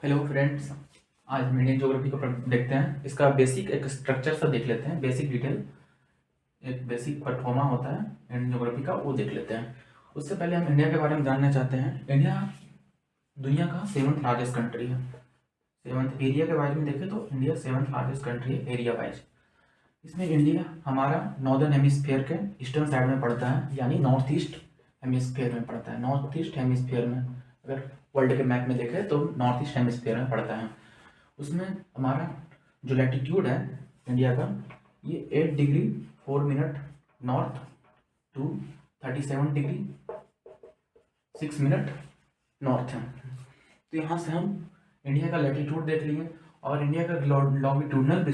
Hello friends. आज हम Indian geography को देखते हैं। इसका बेसिक एक स्ट्रक्चर सा देख लेते हैं, बेसिक डिटेल। एक बेसिक परफॉर्मा होता है इंडियन ज्योग्राफी का, वो देख लेते हैं। उससे पहले हम इंडिया के बारे में जानना चाहते हैं। इंडिया दुनिया का 7th लार्जेस्ट कंट्री है। 7th एरिया के बारे में देखें तो इंडिया 7th लार्जेस्ट कंट्री है एरिया वाइज। इसमें इंडिया हमारा नॉर्दर्न हेमिस्फीयर के ईस्टर्न साइड में पड़ता है, यानी नॉर्थ ईस्ट हेमिस्फीयर में पड़ता है। नॉर्थ ईस्ट हेमिस्फीयर में अगर वर्ल्ड के मैप में देखें तो नॉर्थ ईस्ट हेमिस्फीयर में पड़ता है। उसमें हमारा जो लैटिट्यूड है इंडिया का, ये 8 degree 4 minute north to 37 degree 6 minute north है। तो यहाँ से हम इंडिया का लैटिट्यूड देख लिए और इंडिया का लॉन्गिट्यूडनल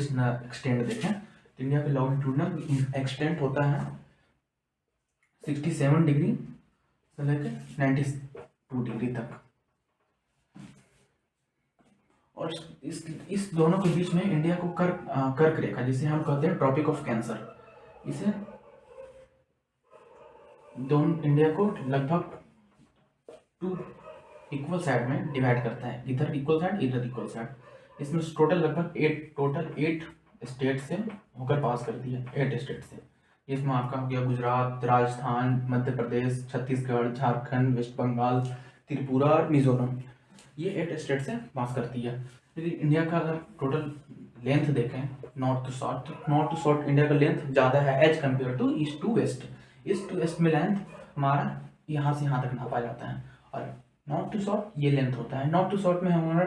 एक्सटेंट देखें तो इंडिया का लॉन्गिट्यूडनल एक्सटेंट होता है 67 डिग्री से लेकर 92 डिग्री तक। और इस दोनों के बीच में इंडिया को कर्क रेखा, जिसे हम कहते हैं ट्रॉपिक ऑफ कैंसर, इसे दोनों इंडिया को लगभग 2 इक्वल साइड में डिवाइड करता है, इधर इक्वल साइड इधर इक्वल साइड। इसमें टोटल लगभग 8 स्टेट से होकर पास करती है, 8 स्टेट से। इसमें आपका हो गया गुजरात, राजस्थान, मध्य प्रदेश, छत्तीसगढ़, झारखंड, वेस्ट बंगाल, त्रिपुरा और मिजोरम। ये 8 स्टेट से पास करती है। यदि इंडिया का अगर टोटल लेंथ देखें नॉर्थ टू साउथ, तो नॉर्थ टू साउथ इंडिया का लेंथ ज़्यादा है as compared to east to west. East to west में लेंथ हमारा यहाँ से यहाँ तक नापा जाता है और नॉर्थ टू साउथ ये लेंथ होता है। नॉर्थ टू साउथ में हमारा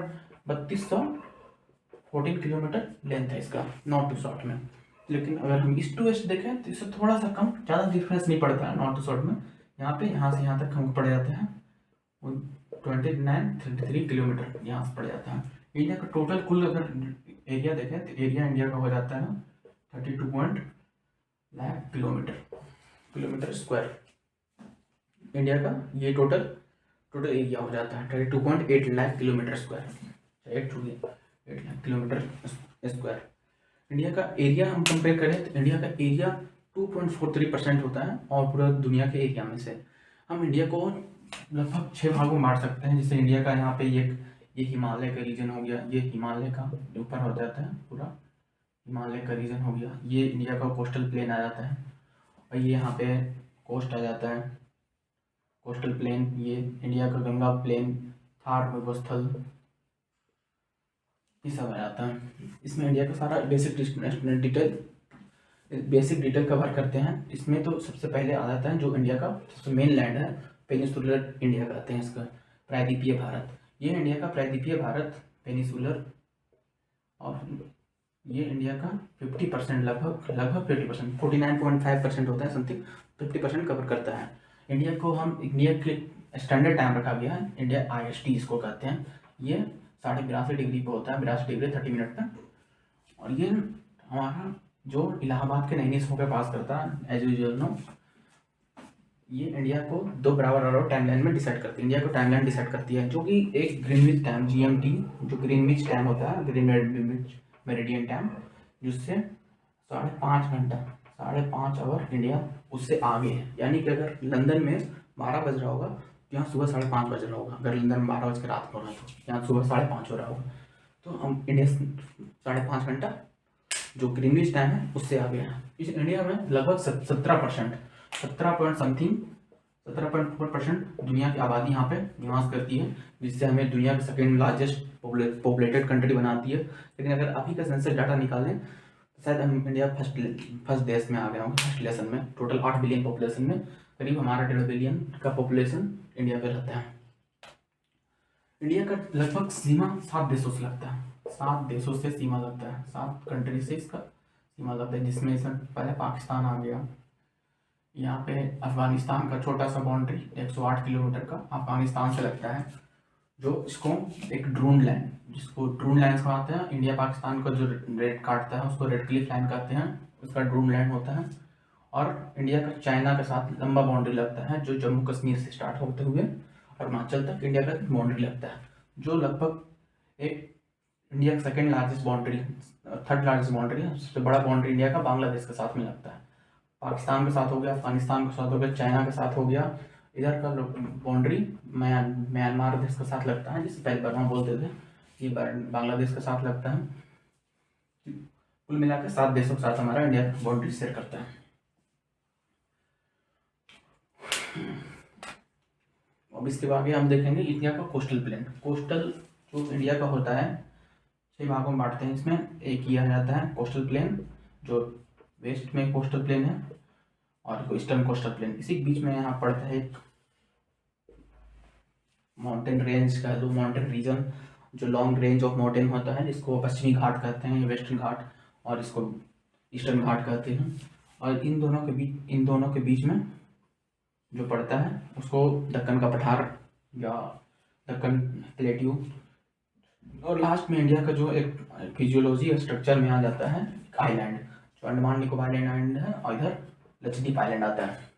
3214 किलोमीटर लेंथ है इसका नॉर्थ टू साउथ में। लेकिन अगर हम ईस्ट टू वेस्ट देखें तो इससे थोड़ा सा कम, ज़्यादा डिफरेंस नहीं पड़ता है नॉर्थ टू साउथ में। यहाँ पे यहाँ से यहाँ तक हमको पड़ जाते हैं 2933 किलोमीटर यहाँ से पड़ जाता है। इंडिया का टोटल कुल अगर एरिया देखें तो एरिया इंडिया का हो जाता है 32 लाख किलोमीटर स्क्वायर। इंडिया का ये टोटल एरिया हो जाता है 32.8 lakh kilometre square, 8 lakh kilometre square. India का एरिया हम कंपेयर करें तो इंडिया का एरिया 2.43% होता है और पूरा दुनिया के एरिया में से हम इंडिया को लगभग 6 भागों में बांट सकते हैं। जैसे इंडिया का यहाँ पे ये हिमालय का रीजन हो गया, ये हिमालय का ऊपर हो जाता है, पूरा हिमालय का रीजन हो गया। ये इंडिया का कोस्टल प्लेन आ जाता है और ये यहाँ पे कोस्ट आ जाता है, कोस्टल प्लेन। ये इंडिया का गंगा प्लेन, थार मरुस्थल, ये सब आ जाता है। इसमें इंडिया का सारा बेसिक डिटेल कवर करते हैं। इसमें तो सबसे पहले आ जाता है जो इंडिया का सबसे मेन लैंड है, पेनिसुलर इंडिया कहते हैं इसका, प्रायद्वीपीय भारत। ये इंडिया का प्रायद्वीपीय भारत पेनिसुलर, और ये इंडिया का 50% लगभग 50%, 49.5% होता है समथिंग, 50% कवर करता है। इंडिया को हम इंडिया के स्टैंडर्ड टाइम रखा गया है, इंडिया IST इसको कहते हैं। ये 82.5 डिग्री पे होता है, 82 डिग्री 30 मिनट पे। और ये हमारा जो इलाहाबाद के नैनीस होकर पास करता है एज यूजुअल नो। ये इंडिया को 2 बराबर और टाइमलाइन में डिसाइड करती है, इंडिया को टाइमलाइन डिसाइड करती है, जो कि एक ग्रीनविच टाइम GMT, जो ग्रीनविच टाइम होता है, ग्रीनविच मेरिडियन टाइम, जिससे 5.5 घंटा, 5.5 आवर इंडिया उससे आगे है। यानी कि अगर लंदन में 12 बज रहा होगा तो यहाँ सुबह 5:30 बज रहा होगा। अगर लंदन में 12 बज के रात को हो रहा है तो यहाँ सुबह 5:30 हो रहा होगा। तो हम इंडिया 5.5 घंटा जो ग्रीनविच टाइम है उससे आगे है। इस इंडिया में लगभग 17%, 17.4% दुनिया की आबादी यहाँ पे निवास करती है, जिससे हमें दुनिया की सेकेंड लार्जेस्ट पॉपुलेटेड कंट्री बनाती है। लेकिन अगर अभी का सेंसस डाटा निकालें तो शायद हम इंडिया फर्स्ट देश में आ गए होंगे, फर्स्ट लेसन में। टोटल 8 बिलियन पॉपुलेशन में करीब हमारा 1.5 बिलियन का पॉपुलेशन इंडिया पे रहता है। इंडिया का लगभग सीमा 7 देशों से लगता है, 7 देशों से सीमा लगता है, 7 कंट्री से इसका सीमा लगता है, जिसमें इसमें पहले पाकिस्तान आ गया। यहाँ पे अफगानिस्तान का छोटा सा बाउंड्री 108 किलोमीटर का अफगानिस्तान से लगता है, जो इसको एक ड्रून लाइन, जिसको ड्रून लाइन कहते हैं। इंडिया पाकिस्तान का जो रेड काटता है उसको रेड क्लिफ लाइन कहते हैं, उसका ड्रून लाइन होता है। और इंडिया का चाइना के साथ लंबा बाउंड्री लगता है, जो जम्मू कश्मीर से स्टार्ट होते हुए अरुणाचल तक इंडिया का बाउंड्री लगता है, जो लगभग एक इंडिया का second largest boundary, third largest boundary है। सबसे बड़ा बाउंड्री इंडिया का बांग्लादेश के साथ में लगता है, पाकिस्तान के साथ हो गया, अफगानिस्तान के साथ हो गया, चाइना के साथ हो गया। इधर का बाउंड्री म्यांमार देश के साथ लगता है, जिसे पहले बर्मा बोलते थे। ये बांग्लादेश के साथ लगता है। कुल मिलाकर 7 देशों के साथ हमारा इंडिया बाउंड्री शेयर करता है। अब इसके आगे हम देखेंगे इंडिया का कोस्टल प्लेन। कोस्टल जो इंडिया का होता है 6 भागों में बांटते हैं। इसमें एक किया जाता है कोस्टल प्लेन, जो वेस्ट में कोस्टल प्लेन है, और ईस्टर्न कोस्टल प्लेन। इसी के बीच में यहाँ पड़ता है एक माउंटेन रेंज का लो, माउंटेन रीजन, जो लॉन्ग रेंज ऑफ माउंटेन होता है, जिसको पश्चिमी घाट कहते हैं, वेस्टर्न घाट, और इसको ईस्टर्न घाट कहते हैं। और इन दोनों के बीच में जो पड़ता है उसको दक्कन का पठार या दक्कन प्लेट्यू। और लास्ट में इंडिया का जो एक फिजियोलॉजी स्ट्रक्चर में आ जाता है आइलैंड, जो अंडमान निकोबार आइलैंड है, और इधर लक्षद्वीप आइलैंड आता है।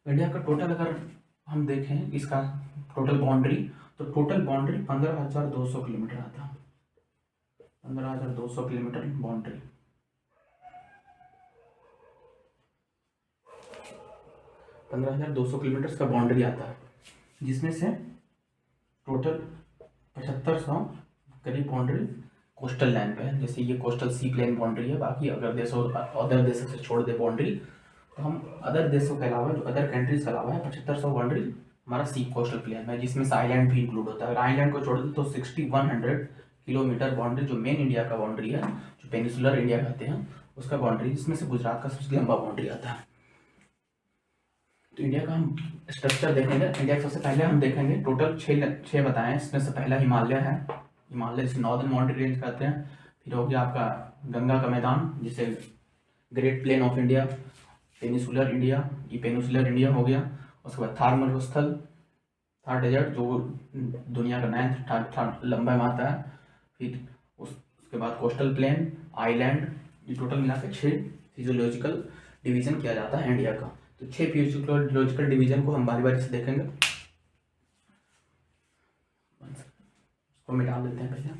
इंडिया का टोटल अगर हम देखें इसका टोटल बाउंड्री, तो टोटल बाउंड्री 15,200 किलोमीटर आता है। 15,200 किलोमीटर बाउंड्री। 15,200 किलोमीटर का बाउंड्री आता है, जिसमें से टोटल 7500 करीब बाउंड्री कोस्टल लाइन पे है। जैसे ये कोस्टल सी प्लेन बाउंड्री है। बाकी अगर अदर देशों से छोड़ दे बाउंड्री, तो हम अदर देशों के अलावा, जो अदर कंट्रीज के अलावा है, 7500 बाउंड्री हमारा सी कोस्टल प्लेन है, जिसमें से आइलैंड भी इंक्लूड होता है। अगर आइलैंड को छोड़ दे तो 6100 किलोमीटर बाउंड्री जो मेन इंडिया का बाउंड्री है, जो पेनिसुलर इंडिया कहते हैं, उसका बाउंड्री, जिसमें से गुजरात का सबसे लंबा बाउंड्री आता है। तो इंडिया का हम स्ट्रक्चर देखेंगे। इंडिया का सबसे पहले हम देखेंगे टोटल छः बताएं। इसमें से पहला हिमालय है, हिमालय जिसे नॉर्दर्न माउंटेन रेंज कहते हैं। फिर हो गया आपका गंगा का मैदान, जिसे great plain of India, peninsular India, ये पेनिसुलर इंडिया हो गया। उसके बाद थार मरुस्थल, थार डेजर्ट, जो दुनिया का 9th लंबा में आता है। फिर उसके बाद कोस्टल प्लेन, आइलैंड, ये टोटल मिला के 6 फिजियोलॉजिकल डिवीजन किया जाता है इंडिया का। तो 6 फिजियोलॉजिकल डिवीजन को हम बारी बारी से देखेंगे। इसको मिटा देते हैं पहले।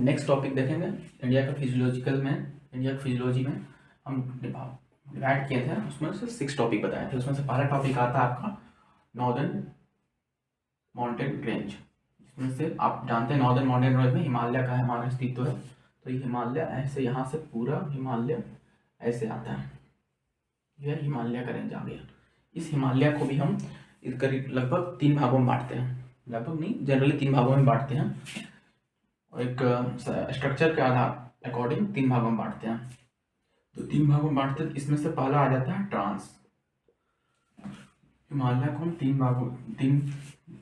नेक्स्ट टॉपिक देखेंगे इंडिया का फिजियोलॉजिकल में। इंडिया की फिजियोलॉजी में हम डिवाइड किए थे, उसमें से 6 टॉपिक बताए थे। उसमें से पहला टॉपिक आता है आपका नॉर्दर्न माउंटेन रेंज, जिसमें से आप जानते हैं नॉर्दर्न माउंटेन रेंज में हिमालय का हमारा अस्तित्व है। तो ये हिमालय ऐसे, यहाँ से पूरा हिमालय ऐसे आता है, यह हिमालय का रेंज आ गया। इस हिमालय को भी हम करीब लगभग 3 भागों में बांटते हैं, लगभग नहीं, जनरली 3 भागों में बांटते हैं। और एक स्ट्रक्चर के आधार अकॉर्डिंग 3 भागों में बांटते हैं। तो 3 भागों में बांटते हैं। इसमें से पहला आ जाता है ट्रांस। हिमालय को हम 3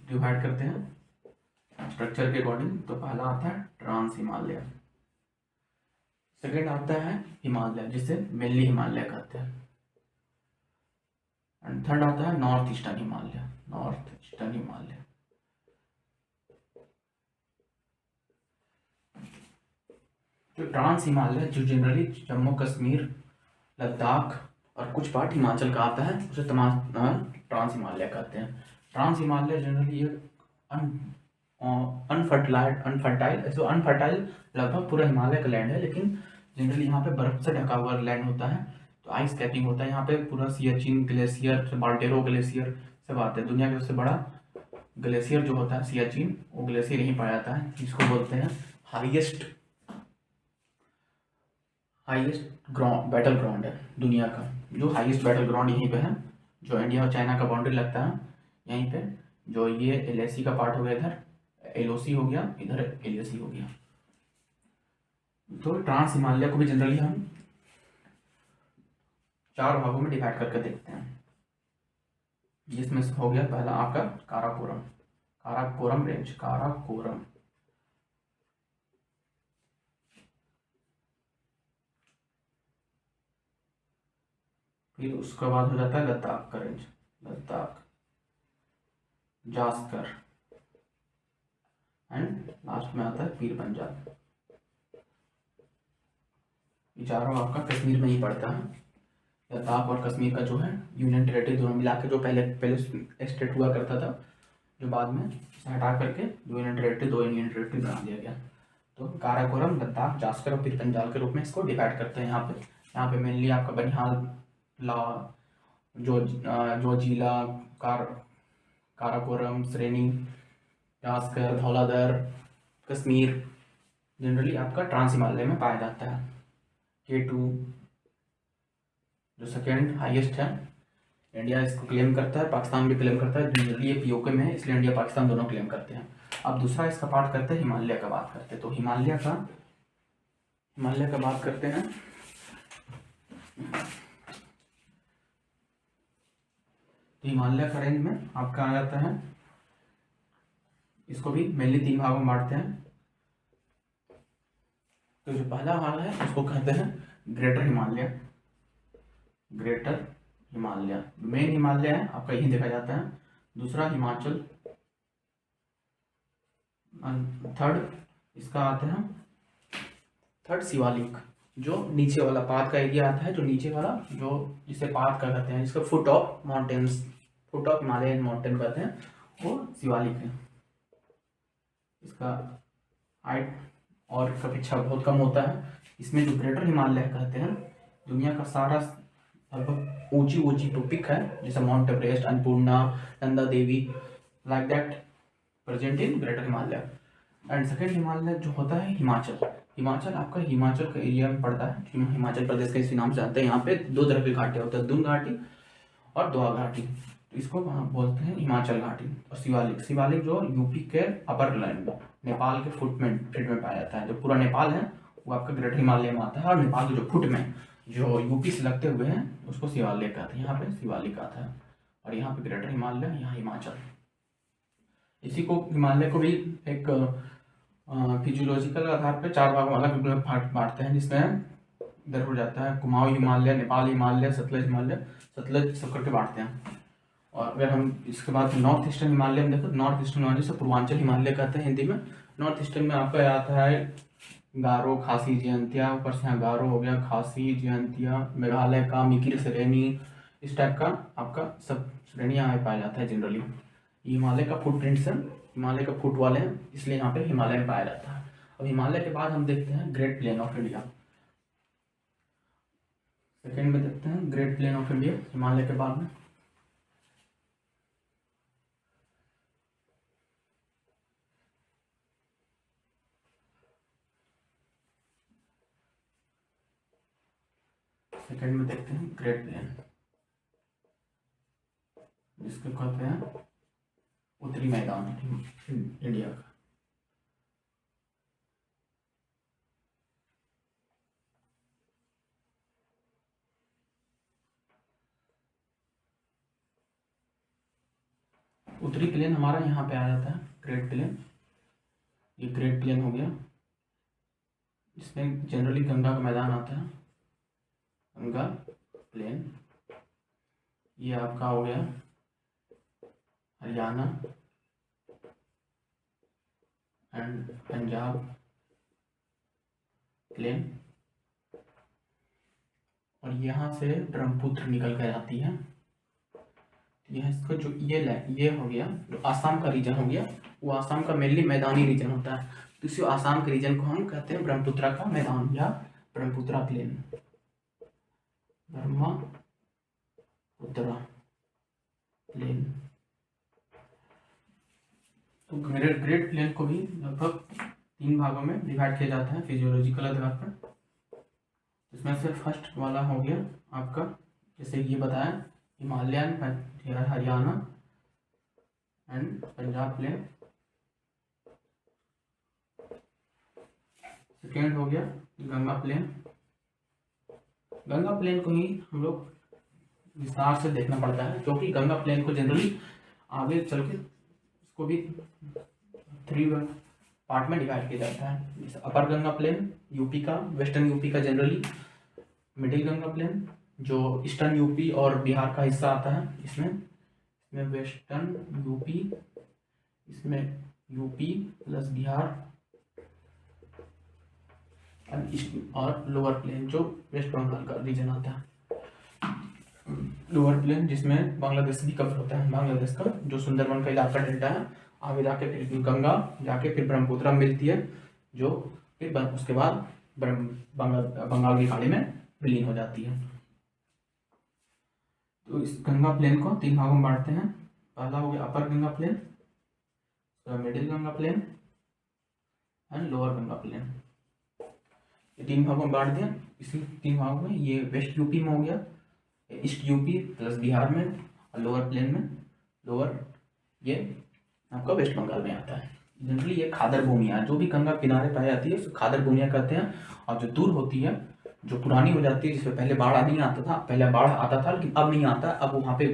डिवाइड करते हैं स्ट्रक्चर के अकॉर्डिंग। तो पहला आता है ट्रांस हिमालय, सेकेंड आता है हिमालय, जिसे मेनली हिमालय कहते हैं, एंड थर्ड आता है north eastern Himalaya, north eastern Himalaya. जो ट्रांस हिमालय, जो जनरली जम्मू कश्मीर, लद्दाख और कुछ पार्ट हिमाचल का आता है, उसे तमाम ट्रांस हिमालय कहते हैं। ट्रांस हिमालय जनरली एक अनफर्टाइल लगभग पूरा हिमालय का लैंड है, लेकिन जनरली यहाँ पे बर्फ से ढका हुआ लैंड होता है। तो आइस कैपिंग होता है यहाँ पे। पूरा सियाचिन ग्लेशियर, बाल्टेरो ग्लेशियर सब आते हैं। दुनिया का सबसे बड़ा ग्लेशियर जो होता है सियाचिन, वो ग्लेशियर यहीं पाया जाता है, जिसको बोलते हैं हाईएस्ट बैटल ग्राउंड है दुनिया का। जो हाईएस्ट बैटल ग्राउंड यहीं पे है, जो इंडिया और चाइना का बाउंड्री लगता है यहीं पे। जो ये एलएसी का पार्ट हो गया, इधर एलओसी हो गया, इधर एलएसी हो गया। तो ट्रांस हिमालय को भी जनरली हम 4 भागों में डिवाइड करके देखते हैं, जिसमें से हो गया पहला आपका काराकोरम रेंज, काराकोरम। फिर उसके बाद हो जाता है लद्दाख का range, Ladakh, Zanskar, and last में आता है पीर पंजाब। ये चारों आपका कश्मीर में ही पड़ता है। लद्दाख और कश्मीर का जो है यूनियन टेरेटरी दोनों मिला के, जो पहले स्टेट हुआ करता था, जो बाद में इसे हटा करके 2 यूनियन टेरेटरी बना दिया गया। तो काराकोरम, लद्दाख, जास्कर और पीर पंजाब के रूप में इसको डिवाइड करते हैं। यहाँ पे मेनली आपका बनिहाल, जो जिला, काराकोरम, श्रेणी, यास्कर, धौलाधर, कश्मीर जनरली आपका ट्रांस हिमालय में पाया जाता है। K2 जो सेकेंड हाईएस्ट है, इंडिया इसको क्लेम करता है, पाकिस्तान भी क्लेम करता है। जनरली ये POK में है, इसलिए इंडिया पाकिस्तान दोनों क्लेम करते हैं। अब दूसरा इसका पार्ट करते हैं हिमालय का बात करते हैं। तो हिमालय का बात करते हैं। तो हिमालय का रेंज में आपका आ जाता है, इसको भी मेनली 3 भागों में बांटते हैं। तो जो पहला भाग है उसको कहते हैं ग्रेटर हिमालय। मेन हिमालय है आपका, यही देखा जाता है। दूसरा हिमाचल, थर्ड इसका आते हैं थर्ड शिवालिक, जो नीचे वाला पाद का एरिया आता है, जो नीचे वाला जो जिसे पाद का कहते हैं, जिसका फुट ऑफ हिमालयन माउंटेन कहते हैं, वो शिवालिक है। इसका हाइट और कपिच्छा बहुत कम होता है। इसमें जो ग्रेटर हिमालय कहते हैं, दुनिया का सारा लगभग ऊंची टॉपिक है, जैसे mount Everest, Annapurna, Nanda Devi, like that present in greater Himalaya. And second Himalaya जो होता है हिमाचल आपका हिमाचल का एरिया में पड़ता है। हिमाचल प्रदेश का इसी नाम से जानते हैं। यहाँ पे 2 तरह की घाटियाँ होती है, दुन घाटी और दोआ घाटी। तो इसको बोलते हैं हिमाचल घाटी। और शिवालिक जो यूपी के अपर लैंड में, नेपाल के फुट में पाया जाता है। जो पूरा नेपाल है वो आपका ग्रेटर हिमालय में आता है, और नेपाल के जो फुट में जो यूपी से लगते हुए हैं उसको शिवालिक कहते हैं। यहाँ पे शिवालिक आता है, और यहाँ पे ग्रेटर हिमालय, यहाँ हिमाचल। इसी को हिमालय को भी एक फिजियोलॉजिकल आधार पर 4 भागों अलग अलग बांटते हैं, जिसमें इधर हो जाता है कुमाऊं हिमालय, नेपाल हिमालय, सतलज सब करके बांटते हैं। और अगर हम इसके बाद नॉर्थ ईस्टर्न हिमालय में देखो, नॉर्थ ईस्टर्न हिमालय से पूर्वांचल हिमालय कहते हैं हिंदी में। नॉर्थ ईस्टर्न में आपका आता है गारो, खासी, जयंतिया, ऊपर से यहाँ गारो हो गया, खासी, जयंतिया, मेघालय का मिकिर श्रेणी, इस टाइप का आपका सब श्रेणियाँ यहाँ पाया जाता है जनरली। हिमालय का फुटप्रिंट्स है, हिमालय का फुट वाले हैं, इसलिए यहाँ पे हिमालय में पाया जाता है। अब हिमालय के बाद हम देखते हैं great plain of India. Second में देखते हैं great plain of India Himalaya के बाद में। सेकेंड में देखते हैं ग्रेट प्लेन, जिसको कहते हैं उत्तरी मैदान इंडिया का। उत्तरी प्लेन हमारा यहाँ पे आ जाता है ग्रेट प्लेन। ये ग्रेट प्लेन हो गया, इसमें जनरली गंगा का मैदान आता है, गंगा प्लेन। ये आपका हो गया हरियाणा एंड पंजाब प्लेन, और यहाँ से ब्रह्मपुत्र निकल कर आती है। यह इसका जो ये हो गया, जो आसाम का रीजन हो गया, वो आसाम का मेनली मैदानी रीजन होता है। तो इसी आसाम के रीजन को हम कहते हैं ब्रह्मपुत्र का मैदान या ब्रह्मपुत्र प्लेन, ब्रह्मपुत्र प्लेन। तो ग्रेट प्लेन को भी लगभग 3 भागों में डिवाइड किया जाता है फिजियोलॉजिकल आधार पर। इसमें से फर्स्ट वाला हो गया आपका, जैसे ये बताया, Himalayan, Haryana and Punjab plain. Second हो गया गंगा प्लेन। गंगा प्लेन को ही हम लोग विस्तार से देखना पड़ता है, क्योंकि गंगा प्लेन को जनरली आगे चल के इसको भी 3 पार्ट में डिवाइड किया जाता है। जैसे अपर गंगा प्लेन यूपी का, वेस्टर्न यूपी का जनरली, मिडिल गंगा प्लेन जो ईस्टर्न यूपी और बिहार का हिस्सा आता है, इसमें वेस्टर्न यूपी, इसमें यूपी प्लस बिहार, और लोअर प्लेन जो वेस्ट बंगाल का रीजन आता है। लोअर प्लेन जिसमें बांग्लादेश भी कवर होता है, बांग्लादेश का जो सुंदरबन का इलाका डेल्टा है, आगे जाके फिर गंगा जाके फिर ब्रह्मपुत्र मिलती है, जो फिर उसके बाद बंगाल की खाड़ी में विलीन हो जाती है। तो इस गंगा प्लेन को 3 भागों में बांटते हैं, पहला हो गया upper Ganga plain, middle Ganga plain and lower Ganga plain. ये 3 भागों में बांट दिया। इसी 3 भागों में ये वेस्ट यूपी में हो गया, ईस्ट यूपी प्लस बिहार में, और लोअर प्लेन में लोअर ये आपका वेस्ट बंगाल में आता है। जनरली ये खादर भूमियाँ, जो भी गंगा किनारे पाई जाती है उसको खादर भूमियाँ कहते हैं। और जो दूर होती है, जो पुरानी हो जाती है, जिसमें पहले बाढ़ नहीं आता था, पहले बाढ़ आता था लेकिन अब नहीं आता, अब वहाँ पे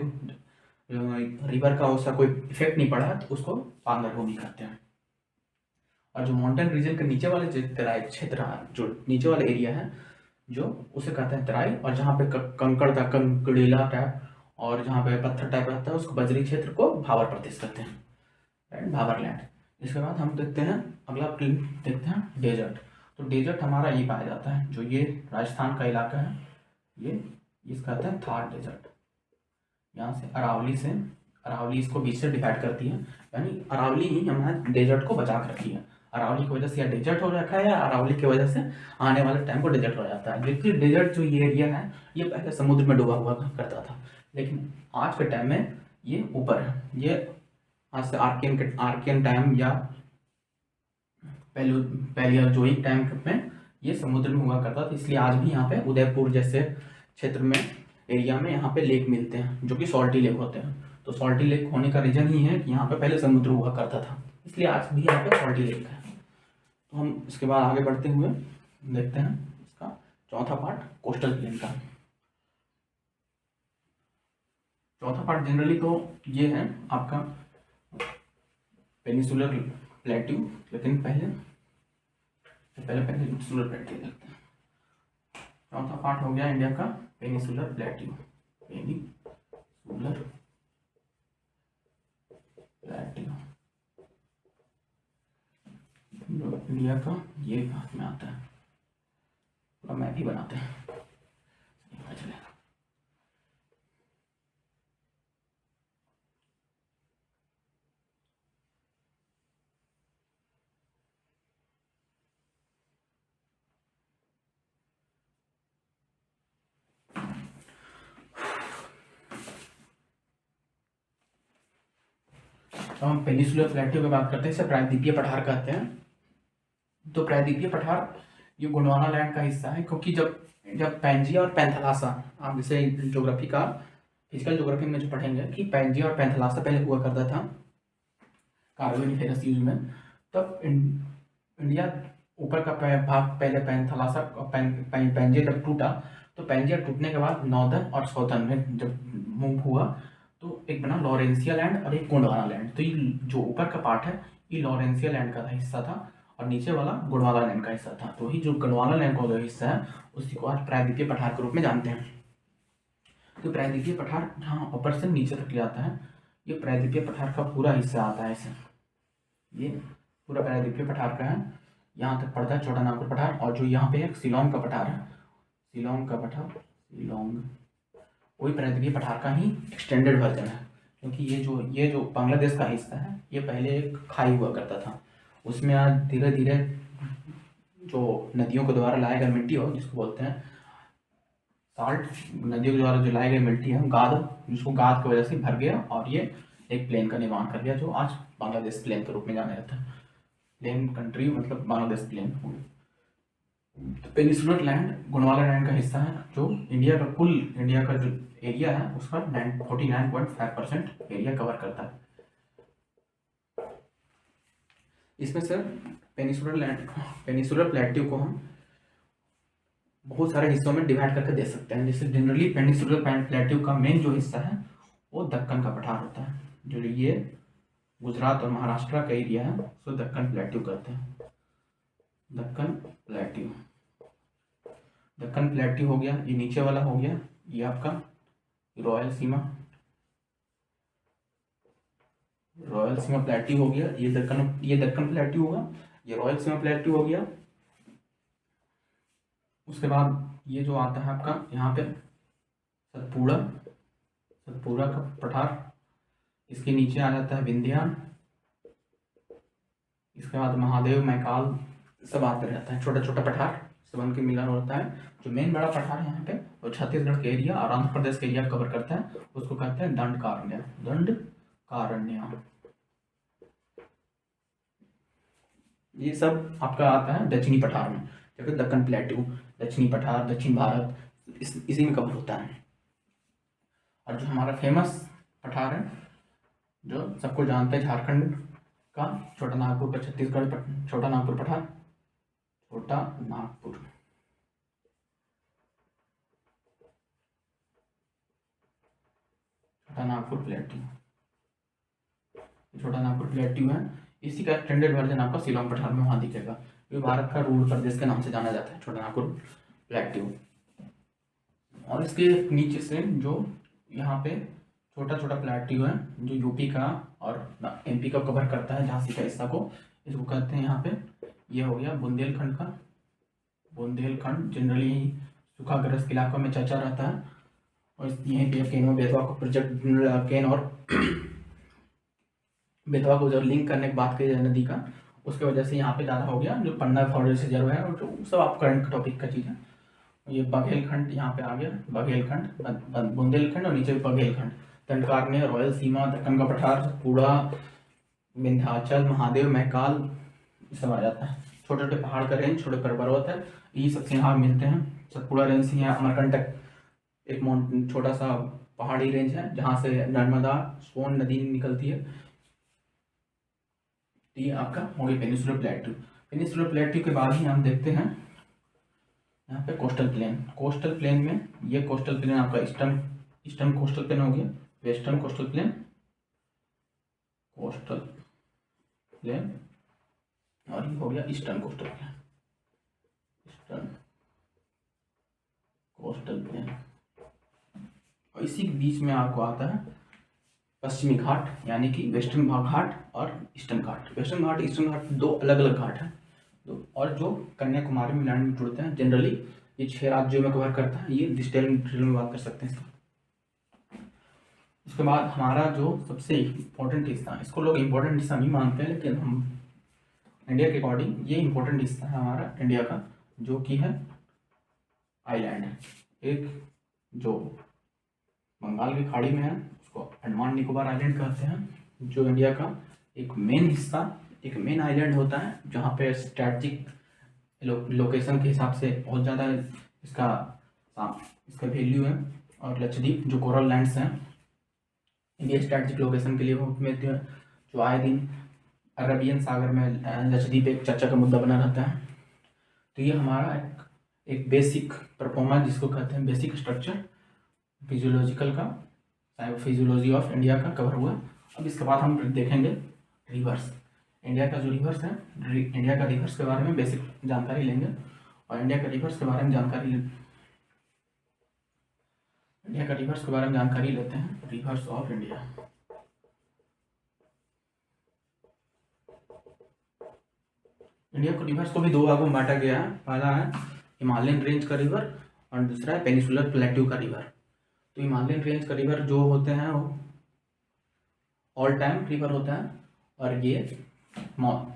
रिवर का उसका कोई इफेक्ट नहीं पड़ा, तो उसको पांगर भूमि कहते हैं। और जो माउंटेन रीजन के नीचे वाले जो तराई क्षेत्र, जो नीचे वाला एरिया है, जो उसे कहते हैं तराई। और जहाँ पे कंकड़ का कंकड़ीला टाइप और जहाँ पे पत्थर टाइप रहता है उसको बजरी क्षेत्र को भावर प्रदेश कहते हैं, राइट, भावर लैंड। इसके बाद हम देखते हैं अगला देखते हैं डेजर्ट। तो डेजर्ट हमारा ये पाया जाता है, जो ये राजस्थान का इलाका है, ये इसका कहते हैं थार डेजर्ट। यहाँ से अरावली इसको बीच से डिवाइड करती है, यानी अरावली ही हमारे डेजर्ट को बचा कर रखी है। अरावली की वजह से या डेजर्ट हो रखा है, या अरावली की वजह से आने वाले टाइम को डेजर्ट हो जाता है। लेकिन डेजर्ट जो ये एरिया है, ये पहले समुद्र में डूबा हुआ करता था, लेकिन आज के टाइम में ये ऊपर है। ये आज से आर्कियन टाइम या पैलियोजोइक टाइम में ये समुद्र में हुआ करता था, इसलिए आज भी यहाँ पे उदयपुर जैसे क्षेत्र में एरिया में यहाँ पे लेक मिलते हैं, जो कि सॉल्टी लेक होते हैं। तो सॉल्टी लेक होने का रीजन ही है कि यहाँ पे पहले समुद्र हुआ करता था, इसलिए आज भी यहाँ पे सॉल्टी लेक है। तो हम इसके बाद आगे बढ़ते हुए देखते हैं इसका चौथा पार्ट, कोस्टल प्लेन का। चौथा पार्ट जनरली तो ये है आपका पेनिसुलर प्लेट्यू, लेकिन पहले पेनिसुलर प्लेट्यू देखते हैं। चौथा पार्ट हो गया इंडिया का peninsular plateau, peninsular plateau India का ये भाग में आता है। पूरा मैप ही बनाते हैं, चलेगा। तो हम पेनिसुलर प्लेट्यू की बात करते हैं, इसे प्रायद्वीपीय पठार कहते हैं। तो प्रायद्वीपीय पठार ये गोंडवाना लैंड का हिस्सा है, क्योंकि जब पैंजिया और पैंथालासा, आप जैसे ज्योग्राफी का फिजिकल ज्योग्राफी में जो पढ़ेंगे कि पैंजिया और पैंथालासा पहले हुआ करता था कार्बोनिफेरस युग में, तब इंडिया ऊपर का भाग पहले पैंथालासा पैंजिया जब टूटा, तो पैंजिया टूटने के बाद नॉर्दर्न और साउथर्न में जब मूव हुआ तो एक बना लॉरेंसिया लैंड और एक गोंडवाना लैंड। तो ये जो ऊपर का पार्ट है ये लॉरेंसिया लैंड का हिस्सा था और नीचे वाला गोंडवाना लैंड का हिस्सा था। तो ही जो गोंडवाना लैंड का जो हिस्सा है उसी को आज प्रायद्वीपीय पठार के रूप में जानते हैं। तो प्रायद्वीपीय पठार जहाँ ऊपर से नीचे तक जाता है, ये प्रायद्वीपीय पठार का पूरा हिस्सा आता है। ऐसे ये पूरा प्रायद्वीपीय पठार का है, यहाँ तक पड़ता है छोटा नागपुर पठार। और जो यहाँ पे एक शिलोंग का पठार है, शिलोंग का पठार, शिलोंग वही प्रायद्वीपीय पठार का ही एक्सटेंडेड वर्जन है, क्योंकि ये जो बांग्लादेश का हिस्सा है ये पहले एक खाई हुआ करता था, उसमें आज धीरे धीरे जो नदियों के द्वारा लाए गए मिट्टी हो, जिसको बोलते हैं साल्ट, नदियों के द्वारा जो लाए गए मिट्टी है गाद, जिसको गाद की वजह से भर गया और ये एक प्लेन का निर्माण कर दिया, जो आज बांग्लादेश प्लेन के रूप में जाना जाता है। प्लेन कंट्री मतलब बांग्लादेश प्लेन। तो पेनिसुलर लैंड गोंडवाना लैंड का हिस्सा है, जो इंडिया का जो एरिया है उसका 49.5% एरिया कवर करता है। इसमें से पेनिसुलर प्लेट्यू को हम बहुत सारे हिस्सों में डिवाइड करके दे सकते हैं। जैसे जनरली पेनिसुलर प्लेट्यू का मेन जो हिस्सा है वो दक्कन का पठार होता है, जो ये गुजरात और महाराष्ट्र का एरिया है उसको दक्कन प्लेट्यू कहते हैं। दक्कन प्लेट्यू हो गया, ये नीचे वाला हो गया, ये आपका रॉयल सीमा प्लेट्यू हो गया, ये दक्कन प्लेट्यू होगा, ये रॉयल सीमा प्लेट्यू हो गया। उसके बाद ये जो आता है आपका यहाँ पे सतपुड़ा का पठार, इसके नीचे आ जाता है विंध्यान, इसके बाद महादेव मैकाल सब आते रहता है, छोटा छोटा पठार सब बन के मिलन होता है। जो मेन बड़ा पठार है यहाँ पे वो छत्तीसगढ़ के एरिया और आंध्र प्रदेश के एरिया कवर करता है, उसको कहते हैं दंडकारण्य। कारण्य, ये सब आपका आता है दक्षिणी पठार में, जैसे दक्कन प्लेट्यू, दक्षिणी पठार, दक्षिण भारत, इसी में कवर होता है। और जो हमारा फेमस पठार है जो सबको जानते हैं, झारखंड का छोटा नागपुर का छत्तीसगढ़ छोटा नागपुर पठार, छोटा नागपुर, छोटा नागपुर प्लेट्यू, छोटा नागपुर प्लेट्यू है। इसी का एक्सटेंडेड वर्जन आपका शिलोंग पठार में वहाँ दिखेगा। ये भारत का रूल प्रदेश के नाम से जाना जाता है, छोटा नागपुर प्लेट्यू। और इसके नीचे से जो यहाँ पे छोटा छोटा प्लेट्यू है जो यूपी का और एमपी का कवर करता है, झांसी का हिस्सा को, इसको कहते हैं यहाँ पे, ये हो गया बुंदेलखंड का। बुंदेलखंड जनरली सूखाग्रस्त इलाकों में चर्चा रहता है। और यहीं पे केन और बेतवा को प्रोजेक्ट, केन और बेतवा को जब लिंक करने की बात की जाए नदी का, उसके वजह से यहाँ पे ज़्यादा हो गया। जो पन्ना फॉरेस्ट रिजर्व है और जो सब आप करंट टॉपिक का चीज़ है। ये बघेलखंड यहाँ पे आ गया, बघेलखंड, बुंदेलखंड और नीचे बघेलखंड, दंडकारण्य, रॉयल सीमा, दक्कन का पठार, सतपुड़ा, विंध्याचल, महादेव, महकाल, ये सब आ जाता है। छोटे छोटे पहाड़ का रेंज, छोटे पर्वत है, ये सब सिंहाग मिलते हैं। सतपुड़ा रेंज से यहाँ अमरकंटक एक माउंटेन, छोटा सा पहाड़ी रेंज है जहाँ से नर्मदा सोन नदी निकलती है। तो ये आपका हो गया पेनिसुलर प्लेट्यू। पेनिसुलर प्लेट्यू के बाद ही हम देखते हैं यहाँ पे कोस्टल प्लेन। कोस्टल प्लेन में ये कोस्टल प्लेन आपका ईस्टर्न कोस्टल प्लेन हो गया, western coastal plain, coastal plain, और ये हो गया eastern coastal plain, eastern coastal plain. और इसी के बीच में आपको आता है पश्चिमी घाट, यानी कि वेस्टर्न घाट और ईस्टर्न घाट। वेस्टर्न घाट, ईस्टर्न घाट दो अलग अलग घाट हैं, और जो कन्याकुमारी में लैंड में जुड़ते हैं। जनरली ये 6 राज्यों में कवर करता है। ये डिटेल में बात कर सकते हैं। उसके बाद हमारा जो सबसे इम्पोर्टेंट हिस्सा, इसको लोग इम्पोर्टेंट हिस्सा नहीं मानते हैं, लेकिन हम इंडिया के अकॉर्डिंग ये इम्पोर्टेंट हिस्सा है हमारा इंडिया का, जो कि है आइलैंड है। एक जो बंगाल की खाड़ी में है उसको अंडमान निकोबार आइलैंड कहते हैं। जो इंडिया का एक मेन हिस्सा, एक मेन आइलैंड होता है जहाँ पे स्ट्रैटेजिक लोकेशन के हिसाब से बहुत ज़्यादा इसका वैल्यू है। और लक्षद्वीप जो कोरल लैंड्स हैं, इंडिया स्ट्रैटेजिक लोकेशन के लिए वो मिलते हैं। जो आए दिन अरबियन सागर में लक्षद्वीप एक चर्चा का मुद्दा बना रहता है। तो ये हमारा एक बेसिक परफॉर्मेंस, जिसको कहते हैं बेसिक स्ट्रक्चर फिजियोलॉजिकल का, फिजियोलॉजी ऑफ इंडिया का कवर हुआ। अब इसके बाद हम देखेंगे रिवर्स, इंडिया का जो रिवर्स है, इंडिया का रिवर्स के बारे में बेसिक जानकारी लेंगे। और इंडिया का रिवर्स के बारे में जानकारी लेते हैं, रिवर्स ऑफ इंडिया। इंडिया को रिवर्स को भी 2 भागों में बांटा गया है। पहला है हिमालयन रेंज का रिवर और दूसरा है पेनिसुलर प्लेट्यू का रिवर। तो हिमालयन रेंज का रिवर जो होते हैं वो ऑल टाइम रिवर होता है, और ये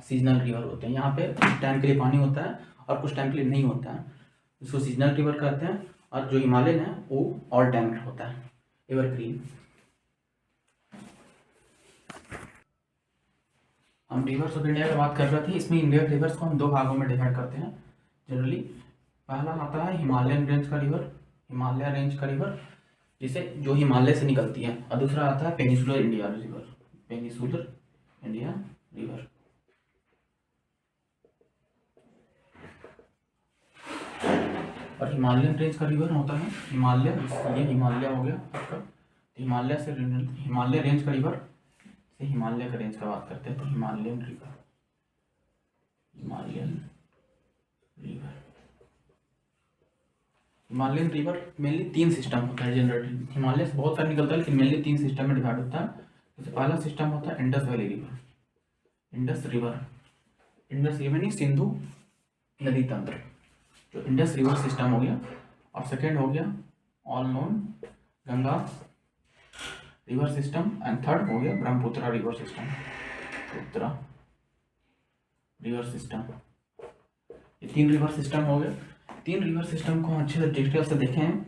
सीजनल रिवर होते हैं। यहाँ पे कुछ टाइम के लिए पानी होता है और कुछ टाइम के लिए नहीं होता है, इसको सीजनल रिवर कहते हैं। और जो हिमालयन है वो ऑल टाइम होता है, एवरग्रीन। हम रिवर्स ऑफ इंडिया की बात कर रहे थे। इसमें इंडिया रिवर्स को हम 2 भागों में डिवाइड करते हैं जनरली। पहला आता है हिमालयन रेंज का रिवर, हिमालय रेंज का रिवर, जिसे जो हिमालय से निकलती है। और दूसरा आता है peninsular India river, peninsular India river. और हिमालयन रेंज का रिवर होता है हिमालय, ये हिमालय हो गया आपका। हिमालय से हिमालय रेंज का रिवर से हिमालय का रेंज का बात करते हैं, तो Himalayan river, Himalayan river. Himalayan river mainly 3 system होता है जनरली। हिमालय से बहुत सारा निकलता है, लेकिन मेनली 3 सिस्टम में डिवाइड होता है। जैसे पहला सिस्टम होता है Indus valley river, Indus river, Indus यानी सिंधु नदी तंत्र, जो इंडस रिवर सिस्टम हो गया। और सेकेंड हो गया all known Ganga river system, and third हो गया ब्रह्मपुत्रा रिवर सिस्टम, पुत्रा रिवर सिस्टम। ये 3 रिवर सिस्टम हो गए। 3 रिवर सिस्टम को अच्छे से डिटेल से देखें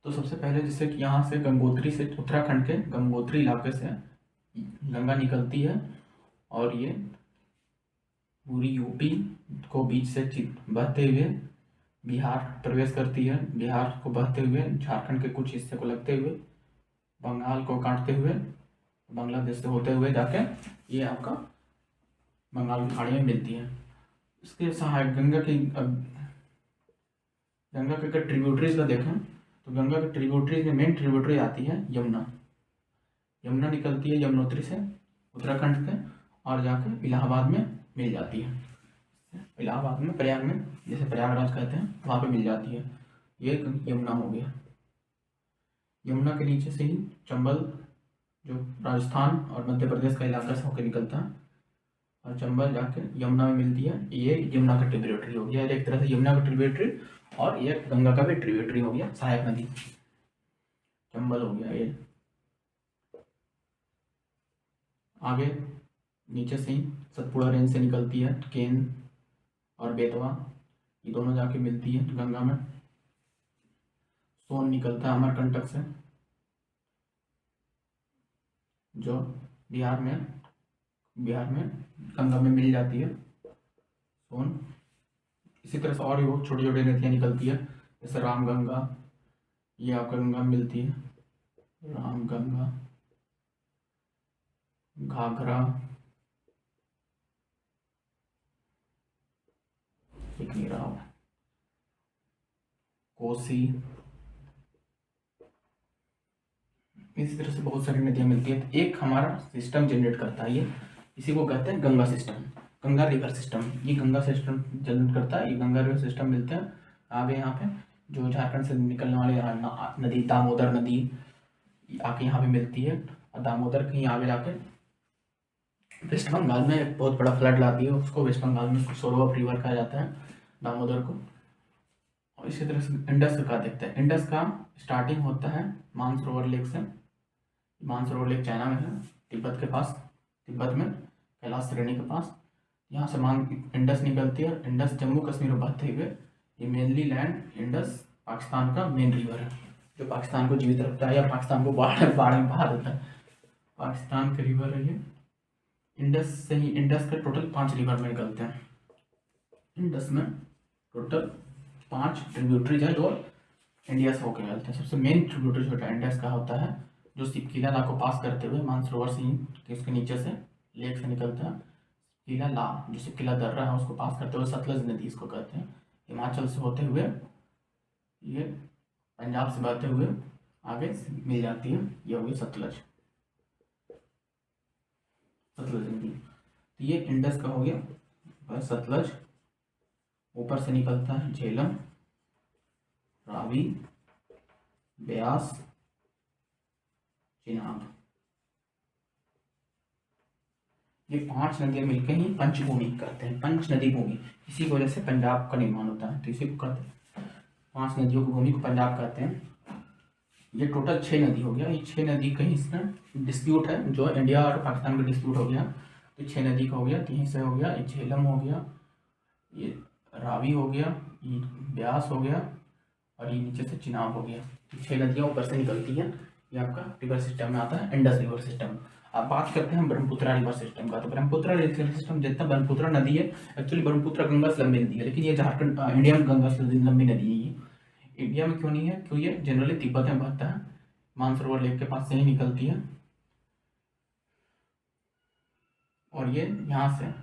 तो सबसे पहले जैसे कि यहाँ से गंगोत्री से, उत्तराखंड के गंगोत्री इलाके से गंगा निकलती है और ये पूरी यूपी को बीच से बहते हुए बिहार प्रवेश करती है, बिहार को बहते हुए झारखंड के कुछ हिस्से को लगते हुए बंगाल को काटते हुए बांग्लादेश से होते हुए जाके ये आपका बंगाल की खाड़ी में मिलती है। इसके सहायक गंगा के अगर ट्रिब्यूटरीज का देखें तो गंगा के ट्रिब्यूटरीज में मेन ट्रिब्यूटरी आती है यमुना। यमुना निकलती है यमुनोत्री से उत्तराखंड के और जाके इलाहाबाद में मिल जाती है। इलाहाबाद में, प्रयाग में, जैसे प्रयागराज कहते हैं, वहाँ पे मिल जाती है। ये यमुना हो गया। यमुना के नीचे से ही चंबल, जो राजस्थान और मध्य प्रदेश का इलाका से होकर निकलता है और चंबल जाके यमुना में मिलती है। ये यमुना का ट्रिब्यूटरी हो गया, एक तरह से यमुना का ट्रिब्यूटरी, और ये गंगा का भी ट्रिब्यूटरी हो गया, सहायक नदी चंबल हो गया। ये आगे नीचे से ही सतपुड़ा रेंज से निकलती है केन और बेतवा, ये दोनों जाके मिलती है गंगा में। सोन निकलता है अमरकंटक से, जो बिहार में गंगा में मिल जाती है सोन। इसी तरह से और भी बहुत छोटी छोटी नदियाँ निकलती है, जैसे रामगंगा, ये आपका गंगा में मिलती है, रामगंगा, घाघरा, एक नहीं रहा, कोसी, इसी तरह से बहुत सारी नदियाँ मिलती है। तो एक हमारा सिस्टम जनरेट करता है ये, इसी को कहते हैं Ganga system, Ganga river system. ये गंगा सिस्टम जनरेट करता है, ये गंगा रिवर सिस्टम मिलते हैं। आगे यहाँ पे जो झारखंड से निकलने वाली नदी दामोदर नदी आके यहाँ पे मिलती है, और दामोदर कहीं आगे जाके वेस्ट बंगाल में एक बहुत बड़ा फ्लड लाती है, उसको वेस्ट बंगाल में उसको सोरो ऑफ रिवर कहा जाता है, दामोदर को। और इसी तरह से इंडस का देखते हैं। इंडस का स्टार्टिंग होता है मानसरोवर लेक से। मानसरोवर लेक चाइना में है, तिब्बत के पास, तिब्बत में कैलाश श्रेणी के पास। यहाँ से इंडस निकलती है, और इंडस जम्मू कश्मीर में बहते हुए ये मेनली लैंड इंडस पाकिस्तान का मेन रिवर है, जो पाकिस्तान को जीवित रखता है या पाकिस्तान को बाढ़ में बहा देता है। पाकिस्तान का रिवर है ये। इंडस से ही, इंडस के टोटल 5 रिवर में निकलते हैं। इंडस में टोटल 5 ट्रिब्यूटरीज है जो इंडिया से होकर निकलते हैं। सबसे मेन ट्रिब्यूटरी जो इंडस का होता है, जो सिपकीला ला को पास करते हुए मानसरोवर से उसके नीचे से लेक से निकलता है। सिपकीला ला, जो सिपकीला दर्रा है, उसको पास करते हुए सतलज नदी इसको कहते हैं। हिमाचल से होते हुए ये पंजाब से बहते हुए आगे मिल जाती है, ये हो गई सतलज नदी। तो ये इंडस का हो गया। सतलज ऊपर से निकलता है झेलम, रावी, ब्यास, चिनाब। ये 5 नदियां मिलकर ही पंचभूमि कहते हैं, पंच नदी भूमि। इसी वजह से पंजाब का निर्माण होता है, तो इसी को कहते हैं 5 नदियों की भूमि को पंजाब कहते हैं। ये टोटल 6 नदी हो गया। ये 6 नदी कहीं इसमें डिस्प्यूट है, जो इंडिया और पाकिस्तान का डिस्प्यूट हो गया, तो 6 नदी का हो गया। तो यहीं से हो गया, ये झेलम हो गया, ये रावी हो गया, ये ब्यास हो गया, और ये नीचे से चिनाब हो गया। 6 नदियाँ ऊपर से निकलती हैं। ये आपका रिवर सिस्टम में आता है, इंडस रिवर सिस्टम। अब बात करते हैं ब्रह्मपुत्रा रिवर सिस्टम का। तो ब्रह्मपुत्रा रिवर सिस्टम, जितना ब्रह्मपुत्रा नदी है, एक्चुअली ब्रह्मपुत्रा गंगा से लंबी नदी है, लेकिन ये झारखंड इंडिया में गंगा से लंबी नदी है। ये इंडिया में क्यों नहीं है? क्योंकि ये जनरली तिब्बत में बहता है, मानसरोवर लेक के पास से ही निकलती है, और ये यहाँ से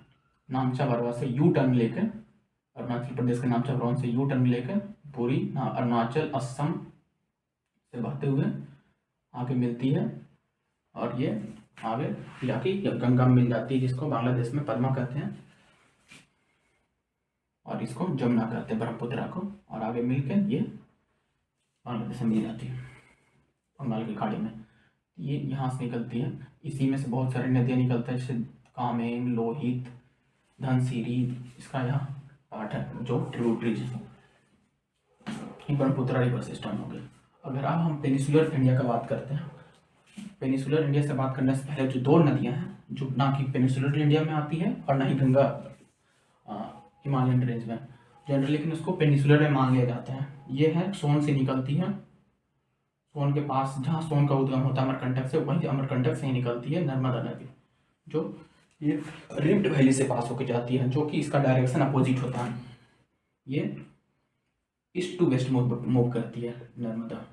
नामचा बरवा से यू टर्न लेकर, अरुणाचल प्रदेश के नामचा बरवा से यू टर्न लेकर पूरी अरुणाचल, असम से बहते हुए आगे मिलती है, और ये आगे जाके गंगा में मिल जाती है, जिसको बांग्लादेश में पद्मा कहते हैं, और इसको जमुना कहते हैं ब्रह्मपुत्रा को। और आगे मिलकर ये बांग्लादेश में मिल जाती है बंगाल की खाड़ी में। ये यहाँ से निकलती है। इसी में से बहुत सारी नदियाँ निकलती है, जैसे कामेंग, लोहित, धनसिरी, इसका यहाँ पार्ट है जो ट्रिब्यूटरीज है। ब्रह्मपुत्रा रिवर सिस्टम हो गया। अगर अब हम पेनिसुलर इंडिया का बात करते हैं, पेनिसुलर इंडिया से बात करने से पहले जो 2 नदियाँ हैं, जो ना कि पेनिसुलर इंडिया में आती है और ना ही गंगा हिमालयन रेंज में जनरली, लेकिन उसको पेनिसुलर में मान लिया जाता है। ये है सोन से निकलती है, सोन के पास जहाँ सोन का उद्गम होता है अमरकंटक से, वहीं अमरकंटक से ही निकलती है नर्मदा नदी, जो ये रिफ्ट वैली से पास होकर जाती है, जो कि इसका डायरेक्शन अपोजिट होता है। ये ईस्ट टू वेस्ट मूव करती है नर्मदा।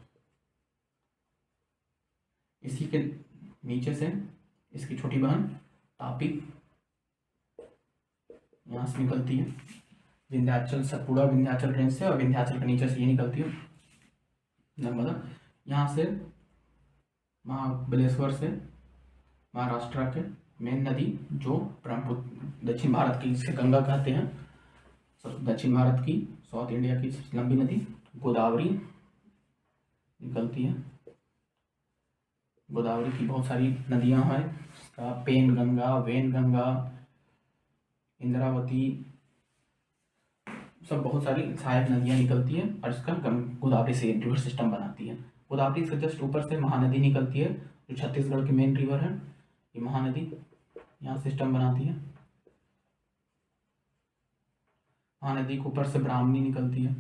इसी के नीचे से इसकी छोटी बहन तापी यहाँ से निकलती है, विंध्याचल सतपुड़ा विंध्याचल रेंज से, और विंध्याचल के नीचे से ये निकलती है नर्मदा। यहाँ से महाबलेश्वर से महाराष्ट्र के मेन नदी जो ब्रह्मपुत्र दक्षिण भारत की, जिसे गंगा कहते हैं, दक्षिण भारत की साउथ इंडिया की सबसे लंबी नदी गोदावरी निकलती है। गोदावरी की बहुत सारी नदियां हैं, इसका पेन गंगा, वेन गंगा, इंद्रावती, सब बहुत सारी सहायक नदियां निकलती हैं, और इसका गोदावरी से रिवर सिस्टम बनाती है। गोदावरी से जस्ट ऊपर से महानदी निकलती है, जो छत्तीसगढ़ की मेन रिवर है। ये महानदी यहाँ सिस्टम बनाती है। महानदी के ऊपर से ब्राह्मणी निकलती है,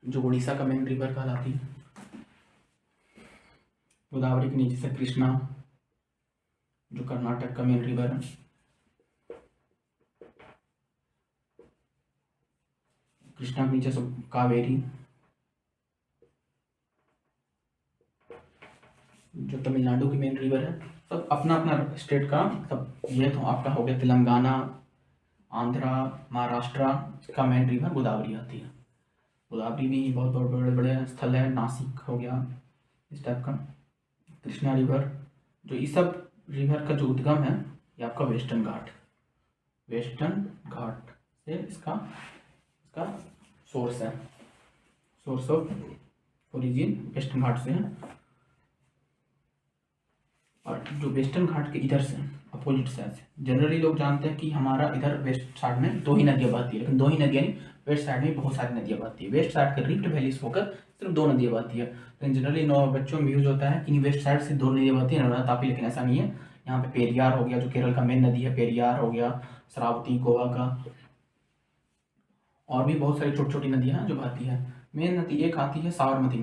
जो उड़ीसा का मेन रिवर कहलाती है। गोदावरी के नीचे से कृष्णा, जो कर्नाटक का मेन रिवर है। कृष्णा के नीचे से कावेरी, जो तमिलनाडु की मेन रिवर है। सब अपना अपना स्टेट का, सब ये तो आपका हो गया तेलंगाना, आंध्रा, महाराष्ट्र का मेन रिवर गोदावरी आती है। गोदावरी में बहुत बड़े बड़े स्थल है, नासिक हो गया इस टाइप का। कृष्णा रिवर, जो इस सब रिवर का जो उद्गम है ये आपका वेस्टर्न घाट से इसका सोर्स है, सोर्स ऑफ ओरिजिन वेस्टर्न घाट से है। और जो वेस्टर्न घाट के इधर से अपोजिट साइड से, जनरली लोग जानते हैं कि हमारा इधर वेस्ट साइड में 2 ही नदियाँ बहती है, लेकिन 2 ही नदियाँ नहीं, वेस्ट साइड में बहुत सारी नदियाँ बहती है। वेस्ट साइड के रिफ्ट वैली से होकर सिर्फ 2 नदियाँ बहती है, लेकिन जनरली बच्चों में यूज होता है कि वेस्ट साइड से 2 नदियाँ बहती है, नर्मदा तापी, लेकिन ऐसा नहीं है। यहाँ पे पेरियार हो गया, जो केरल का मेन नदी है, पेरियार हो गया, श्रावती गोवा का, और भी बहुत सारी छोटी छोटी नदियाँ हैं जो बहती है। मेन नदी एक आती है साबरमती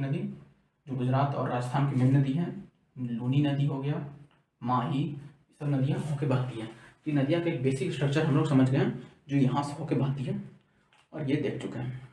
नदी, जो गुजरात और राजस्थान की मेन नदी है। लूनी नदी हो गया, माही, सब नदियाँ होके बहती हैं। तो नदियाँ का एक बेसिक स्ट्रक्चर हम लोग समझ गए हैं, जो यहाँ से होके बहती है, और ये देख चुके हैं।